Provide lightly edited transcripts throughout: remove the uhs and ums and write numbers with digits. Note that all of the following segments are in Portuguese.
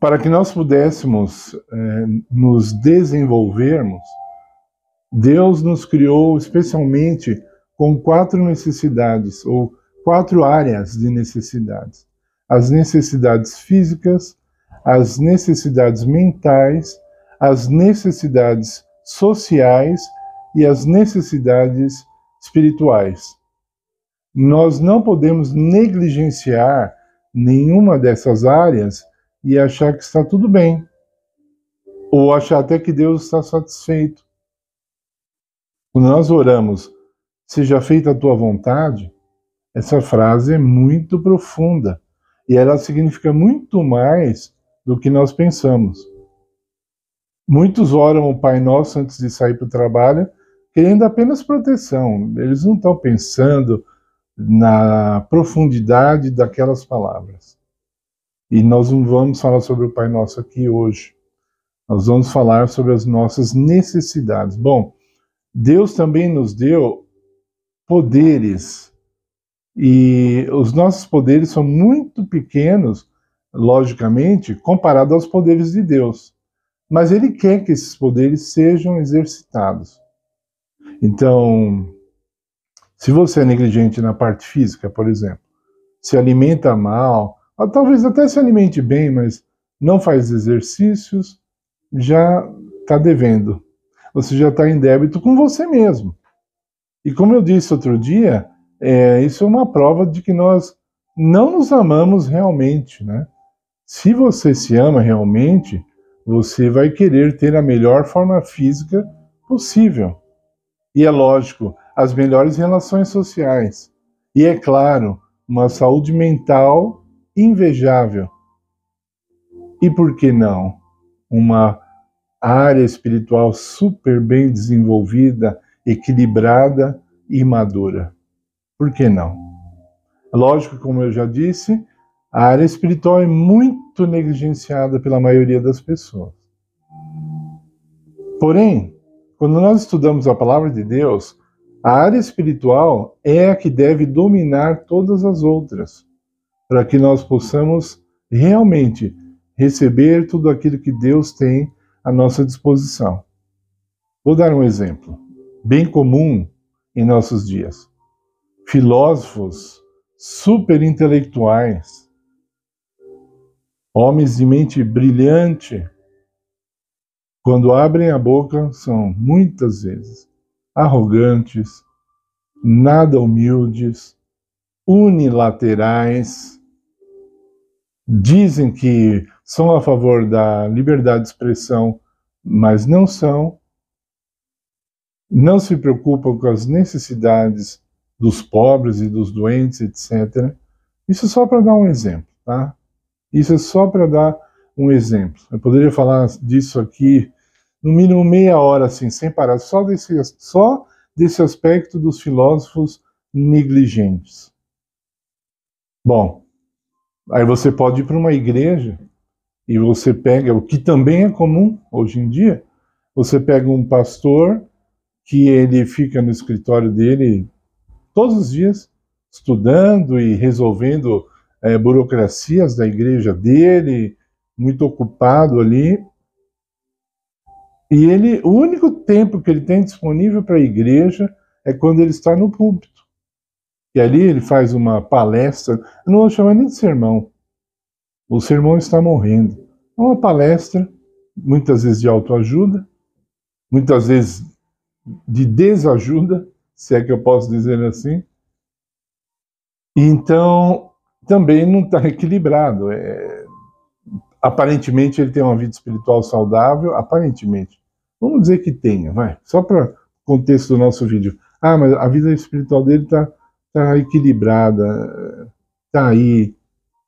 Para que nós pudéssemos nos desenvolvermos, Deus nos criou especialmente com 4 necessidades, ou 4 áreas de necessidades. As necessidades físicas, as necessidades mentais, as necessidades sociais e as necessidades espirituais. Nós não podemos negligenciar nenhuma dessas áreas e achar que está tudo bem, ou achar até que Deus está satisfeito. Quando nós oramos, seja feita a tua vontade, essa frase é muito profunda e ela significa muito mais do que nós pensamos. Muitos oram o Pai Nosso antes de sair para o trabalho, querendo apenas proteção. Eles não estão pensando na profundidade daquelas palavras. E nós não vamos falar sobre o Pai Nosso aqui hoje. Nós vamos falar sobre as nossas necessidades. Bom, Deus também nos deu poderes. E os nossos poderes são muito pequenos, logicamente, comparado aos poderes de Deus. Mas Ele quer que esses poderes sejam exercitados. Então, se você é negligente na parte física, por exemplo, se alimenta mal, ou talvez até se alimente bem, mas não faz exercícios, já está devendo. Você já está em débito com você mesmo. E como eu disse outro dia, isso é uma prova de que nós não nos amamos realmente, né? Se você se ama realmente, você vai querer ter a melhor forma física possível. E é lógico, as melhores relações sociais. E é claro, uma saúde mental invejável. E por que não? Uma área espiritual super bem desenvolvida, equilibrada e madura. Por que não? Lógico, como eu já disse, a área espiritual é muito negligenciada pela maioria das pessoas. Porém, quando nós estudamos a palavra de Deus, a área espiritual é a que deve dominar todas as outras, para que nós possamos realmente receber tudo aquilo que Deus tem à nossa disposição. Vou dar um exemplo, bem comum em nossos dias. Filósofos super intelectuais, homens de mente brilhante, quando abrem a boca, são muitas vezes arrogantes, nada humildes, unilaterais, dizem que são a favor da liberdade de expressão, mas não são, não se preocupam com as necessidades dos pobres e dos doentes, etc. Isso é só para dar um exemplo, tá? Isso é só para dar um exemplo. Eu poderia falar disso aqui no mínimo meia hora, assim, sem parar, só desse aspecto dos filósofos negligentes. Bom, aí você pode ir para uma igreja e você pega, o que também é comum hoje em dia, você pega um pastor que ele fica no escritório dele todos os dias, estudando e resolvendo burocracias da igreja dele, muito ocupado ali. E o único tempo que ele tem disponível para a igreja é quando ele está no púlpito. E ali ele faz uma palestra, eu não vou chamar nem de sermão, o sermão está morrendo. É uma palestra, muitas vezes de autoajuda, muitas vezes de desajuda, se é que eu posso dizer assim. E então, também não está equilibrado. Aparentemente ele tem uma vida espiritual saudável, aparentemente. Vamos dizer que tenha, vai. Só para o contexto do nosso vídeo. Ah, mas a vida espiritual dele está equilibrada, está aí.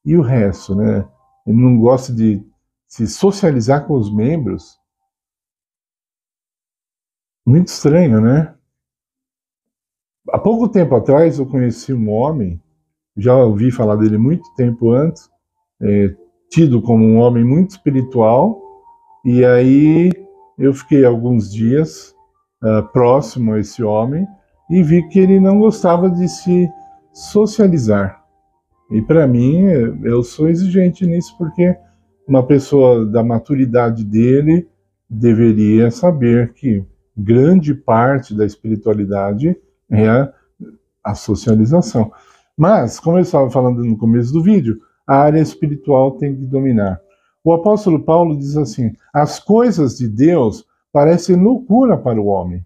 E o resto, né? Ele não gosta de se socializar com os membros. Muito estranho, né? Há pouco tempo atrás eu conheci um homem, já ouvi falar dele muito tempo antes, tido como um homem muito espiritual, e aí eu fiquei alguns dias próximo a esse homem e vi que ele não gostava de se socializar. E para mim, eu sou exigente nisso, porque uma pessoa da maturidade dele deveria saber que grande parte da espiritualidade é a socialização. Mas, como eu estava falando no começo do vídeo, a área espiritual tem que dominar. O apóstolo Paulo diz assim: as coisas de Deus parecem loucura para o homem,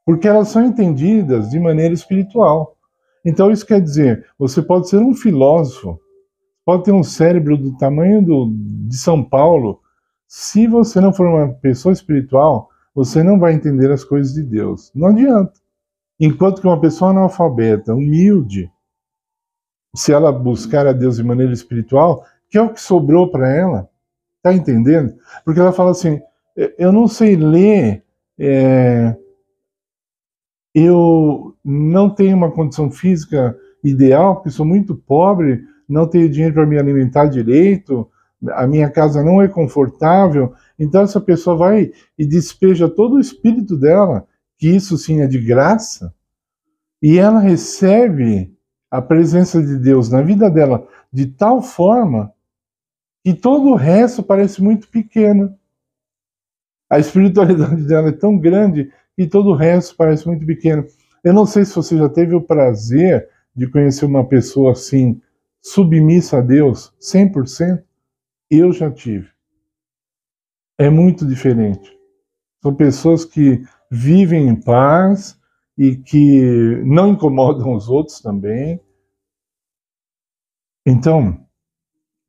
porque elas são entendidas de maneira espiritual. Então isso quer dizer, você pode ser um filósofo, pode ter um cérebro do tamanho de São Paulo, se você não for uma pessoa espiritual, você não vai entender as coisas de Deus. Não adianta. Enquanto que uma pessoa analfabeta, humilde, se ela buscar a Deus de maneira espiritual, que é o que sobrou para ela, tá entendendo? Porque ela fala assim, eu não sei ler, eu não tenho uma condição física ideal, porque sou muito pobre, não tenho dinheiro para me alimentar direito, a minha casa não é confortável, então essa pessoa vai e despeja todo o espírito dela, que isso sim é de graça, e ela recebe a presença de Deus na vida dela de tal forma que todo o resto parece muito pequeno. A espiritualidade dela é tão grande que todo o resto parece muito pequeno. Eu não sei se você já teve o prazer de conhecer uma pessoa assim, submissa a Deus, 100%. Eu já tive. É muito diferente. São pessoas que vivem em paz e que não incomodam os outros também. Então,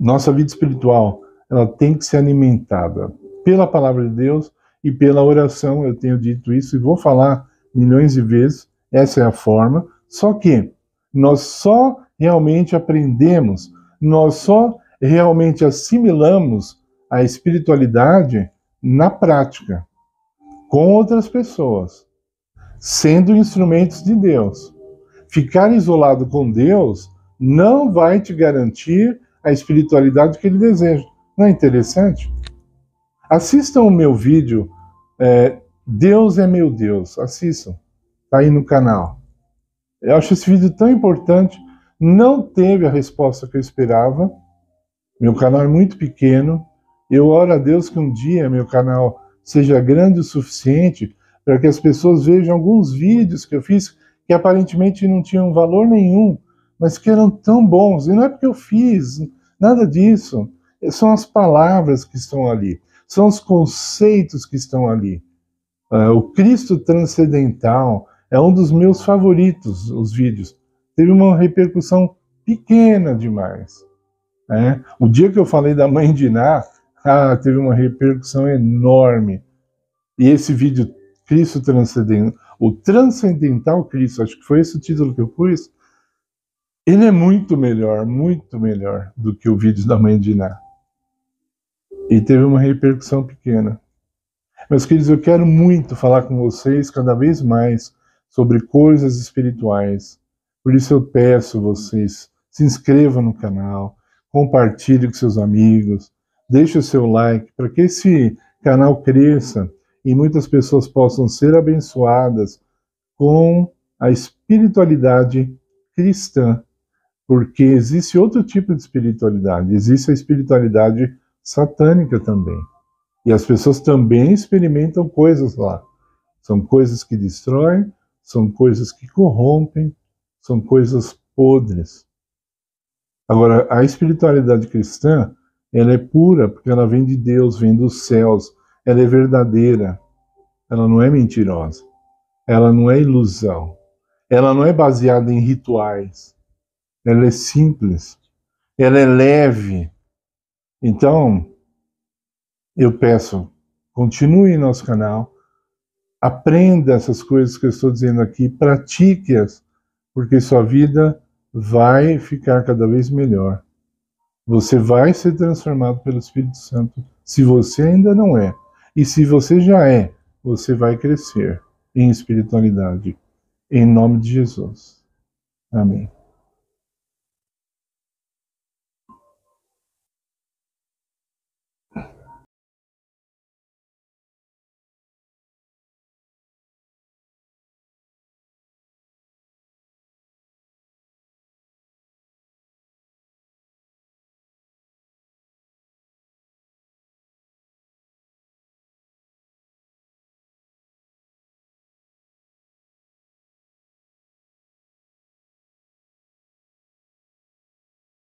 nossa vida espiritual, ela tem que ser alimentada pela palavra de Deus e pela oração. Eu tenho dito isso e vou falar milhões de vezes. Essa é a forma. Só que nós só realmente aprendemos, nós só realmente assimilamos a espiritualidade na prática, com outras pessoas, sendo instrumentos de Deus. Ficar isolado com Deus não vai te garantir a espiritualidade que ele deseja. Não é interessante? Assistam o meu vídeo, Deus é meu Deus. Assistam. Está aí no canal. Eu acho esse vídeo tão importante. Não teve a resposta que eu esperava. Meu canal é muito pequeno. Eu oro a Deus que um dia meu canal seja grande o suficiente para que as pessoas vejam alguns vídeos que eu fiz que aparentemente não tinham valor nenhum, mas que eram tão bons. E não é porque eu fiz, nada disso. São as palavras que estão ali, são os conceitos que estão ali. O Cristo Transcendental é um dos meus favoritos, os vídeos. Teve uma repercussão pequena demais. O dia que eu falei da mãe de Iná, teve uma repercussão enorme. E esse vídeo, Cristo Transcendental, o Transcendental Cristo, acho que foi esse o título que eu pus, ele é muito melhor do que o vídeo da mãe de Iná. E teve uma repercussão pequena. Meus queridos, eu quero muito falar com vocês cada vez mais sobre coisas espirituais. Por isso eu peço vocês, se inscrevam no canal, compartilhe com seus amigos, deixe o seu like para que esse canal cresça e muitas pessoas possam ser abençoadas com a espiritualidade cristã. Porque existe outro tipo de espiritualidade, existe a espiritualidade satânica também. E as pessoas também experimentam coisas lá. São coisas que destroem, são coisas que corrompem, são coisas podres. Agora, a espiritualidade cristã, ela é pura, porque ela vem de Deus, vem dos céus, ela é verdadeira, ela não é mentirosa, ela não é ilusão, ela não é baseada em rituais, ela é simples, ela é leve. Então, eu peço, continue em nosso canal, aprenda essas coisas que eu estou dizendo aqui, pratique-as, porque sua vida vai ficar cada vez melhor. Você vai ser transformado pelo Espírito Santo, se você ainda não é. E se você já é, você vai crescer em espiritualidade. Em nome de Jesus. Amém.